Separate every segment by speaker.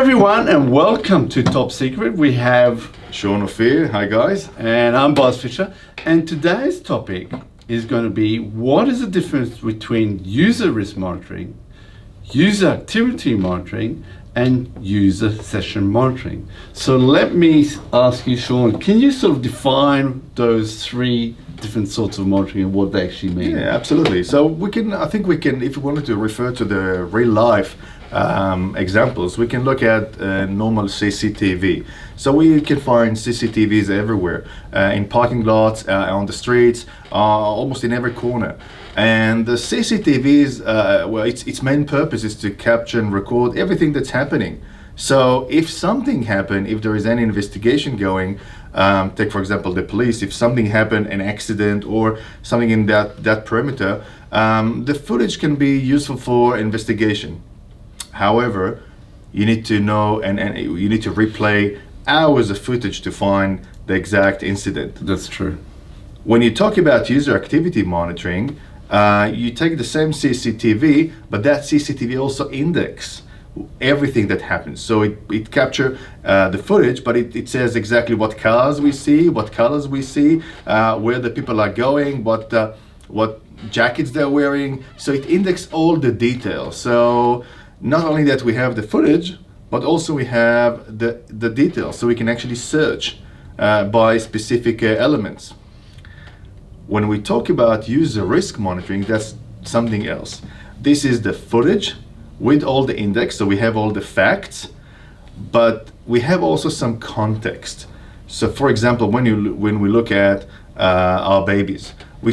Speaker 1: everyone, and welcome to Top Secret. We have
Speaker 2: Sean Ophir, hi guys.
Speaker 1: and I'm Boaz Fischer, and today's topic is going to be what is the difference between user risk monitoring, user activity monitoring, and user session monitoring. So let me ask you, Sean, can you sort of define those three different sorts of monitoring and what they actually mean?
Speaker 2: Yeah, absolutely. So I think we can, if we wanted to refer to the real life examples, we can look at normal CCTV. So we can find CCTVs everywhere, in parking lots, on the streets, almost in every corner. And the CCTVs, well, its main purpose is to capture and record everything that's happening. So if something happened, if there is any investigation going, take for example the police, if something happened, an accident or something in that perimeter, the footage can be useful for investigation. However, you need to know and you need to replay hours of footage to find the exact incident.
Speaker 1: That's true.
Speaker 2: When you talk about user activity monitoring, you take the same CCTV, but that CCTV also index everything that happens. So it captures the footage, but it says exactly what cars we see, what colors we see, where the people are going, what jackets they're wearing. So it indexes all the details. So not only that we have the footage, but also we have the details. So we can actually search by specific elements. When we talk about user risk monitoring, that's something else. This is the footage with all the index, so we have all the facts, but we have also some context. So for example, when we look at our babies, we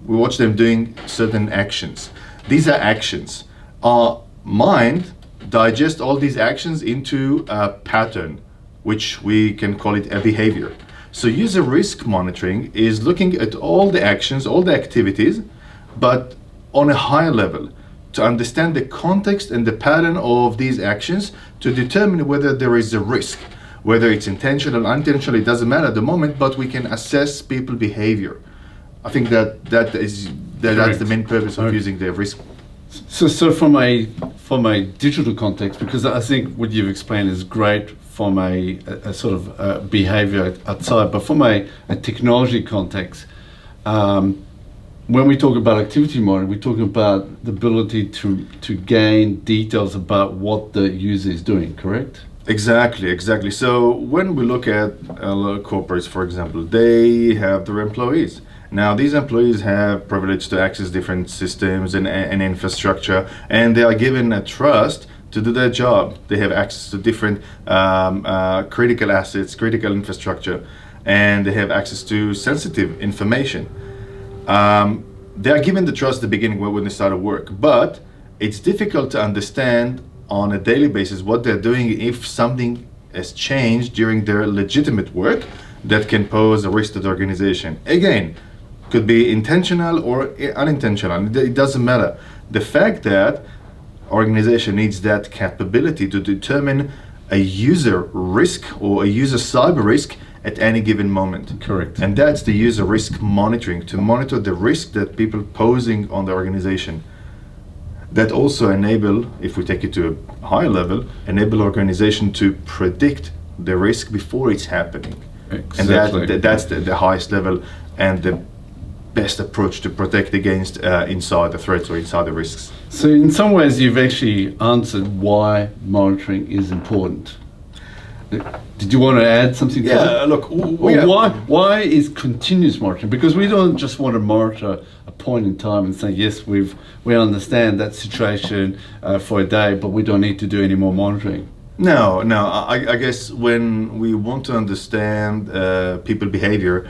Speaker 2: watch them doing certain actions. These are actions. Our mind digests all these actions into a pattern, which we can call it a behavior. So user risk monitoring is looking at all the actions, all the activities, but on a higher level, to understand the context and the pattern of these actions to determine whether there is a risk. Whether it's intentional or unintentional, it doesn't matter at the moment, but we can assess people's behavior. I think that's the main purpose of using the risk.
Speaker 1: So from a digital context, because I think what you've explained is great from a sort of behavior outside, but from a technology context, when we talk about activity monitoring, we're talking about the ability to gain details about what the user is doing, correct?
Speaker 2: Exactly. So when we look at corporates, for example, they have their employees. Now, these employees have privilege to access different systems and infrastructure, and they are given a trust to do their job. They have access to different critical assets, critical infrastructure, and they have access to sensitive information. They are given the trust at the beginning when they start work, but it's difficult to understand on a daily basis what they're doing if something has changed during their legitimate work that can pose a risk to the organization. Again, could be intentional or unintentional, it doesn't matter. The fact that organization needs that capability to determine a user risk or a user cyber risk at any given moment.
Speaker 1: Correct.
Speaker 2: And that's the user risk monitoring, to monitor the risk that people posing on the organization. That also enable, if we take it to a higher level, enable organization to predict the risk before it's happening.
Speaker 1: Exactly.
Speaker 2: And that's the highest level and the best approach to protect against insider threats or insider risks.
Speaker 1: So in some ways you've actually answered why monitoring is important. Did you want to add something to that?
Speaker 2: Yeah, look,
Speaker 1: Why is continuous monitoring? Because we don't just want to monitor a point in time and say, yes, we understand that situation for a day, but we don't need to do any more monitoring.
Speaker 2: No, I guess when we want to understand people behavior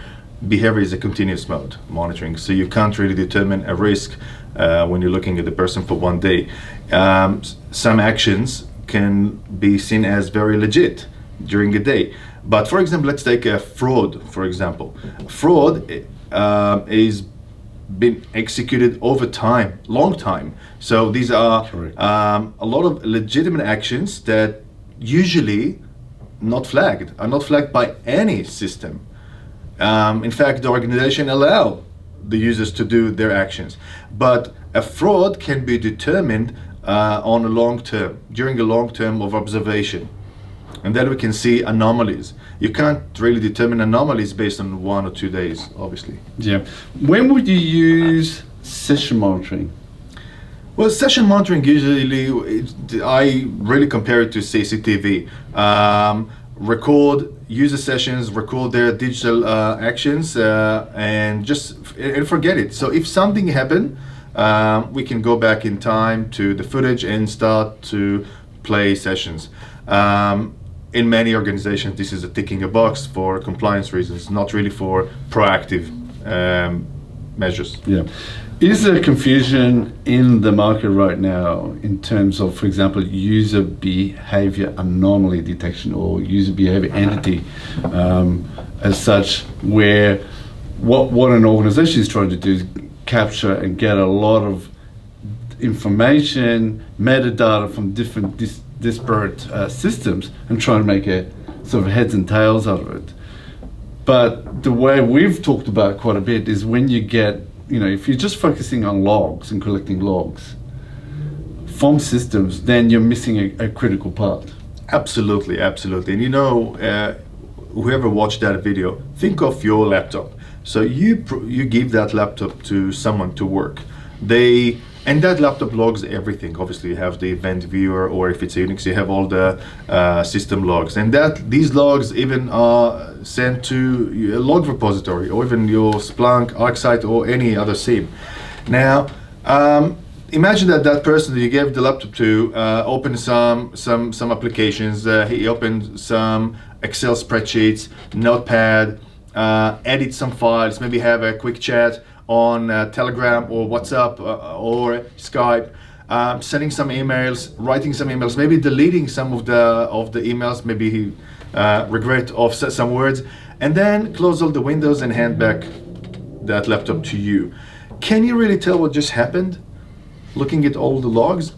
Speaker 2: is a continuous mode monitoring. So you can't really determine a risk when you're looking at the person for one day. Some actions can be seen as very legit during a day. But for example, let's take a fraud, for example. Fraud is been executed over time, long time. So these are a lot of legitimate actions that usually are not flagged by any system. In fact, the organization allow the users to do their actions. But a fraud can be determined on a long term, during a long term of observation. And then we can see anomalies. You can't really determine anomalies based on 1 or 2 days, obviously.
Speaker 1: Yeah. When would you use session monitoring?
Speaker 2: Well, session monitoring usually, I really compare it to CCTV. Record user sessions, record their digital actions, and forget it. So if something happened, we can go back in time to the footage and start to play sessions. In many organizations, this is a ticking a box for compliance reasons, not really for proactive measures.
Speaker 1: Yeah. Is there confusion in the market right now in terms of, for example, user behavior anomaly detection or user behavior entity as such, where what an organization is trying to do is capture and get a lot of information, metadata from different disparate systems and try and make a sort of heads and tails out of it. But the way we've talked about quite a bit is when you get, if you're just focusing on logs and collecting logs from systems, then you're missing a critical part.
Speaker 2: Absolutely, absolutely. And whoever watched that video, think of your laptop. So you give that laptop to someone to work. And that laptop logs everything. Obviously, you have the event viewer, or if it's Unix, you have all the system logs. And these logs even are sent to a log repository, or even your Splunk, ArcSight, or any other SIEM. Now, imagine that person that you gave the laptop to opened some applications. He opened some Excel spreadsheets, Notepad, edit some files, maybe have a quick chat on Telegram or WhatsApp or Skype, sending some emails, writing some emails, maybe deleting some of the emails, maybe he regret offset some words, and then close all the windows and hand back that laptop to you. Can you really tell what just happened? Looking at all the logs,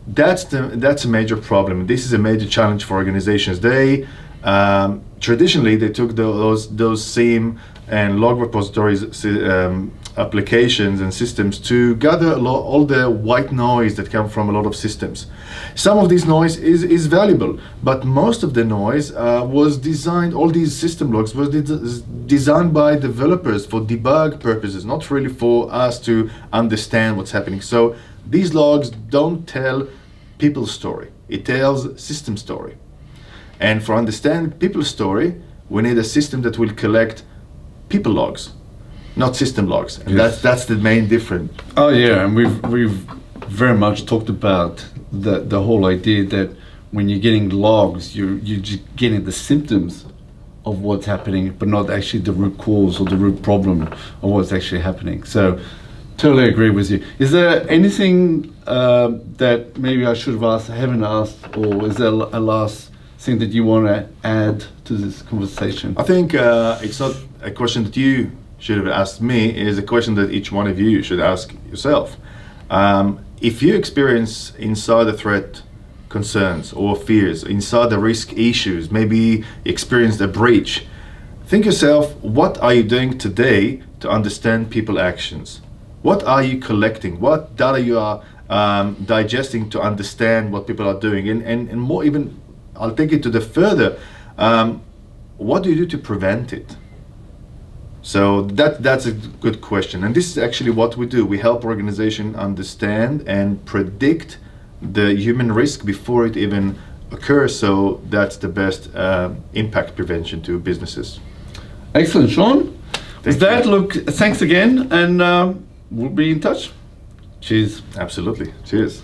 Speaker 2: that's a major problem. This is a major challenge for organizations. They traditionally they took those SIEM and log repositories, applications and systems to gather all the white noise that come from a lot of systems. Some of this noise is valuable, but most of the noise was designed, all these system logs was designed by developers for debug purposes, not really for us to understand what's happening. So these logs don't tell people's story, it tells system story. And for understanding people's story, we need a system that will collect people logs, not system logs, and
Speaker 1: yes.
Speaker 2: that's the main difference.
Speaker 1: Oh yeah, and we've very much talked about the whole idea that when you're getting logs, you're just getting the symptoms of what's happening, but not actually the root cause or the root problem of what's actually happening. So, totally agree with you. Is there anything that maybe I should have asked, I haven't asked, or is there a last thing that you want to add to this conversation?
Speaker 2: I think it's not a question that you should have asked me, it is a question that each one of you should ask yourself. If you experience insider threat concerns or fears, insider risk issues, maybe experienced a breach, think yourself, what are you doing today to understand people's actions? What are you collecting? What data you are digesting to understand what people are doing? And more even, I'll take it to the further, what do you do to prevent it? So that's a good question. And this is actually what we do. We help organizations understand and predict the human risk before it even occurs. So that's the best impact prevention to businesses.
Speaker 1: Excellent, Sean. With that,
Speaker 2: you.
Speaker 1: look, thanks again, and we'll be in touch. Cheers.
Speaker 2: Absolutely. Cheers.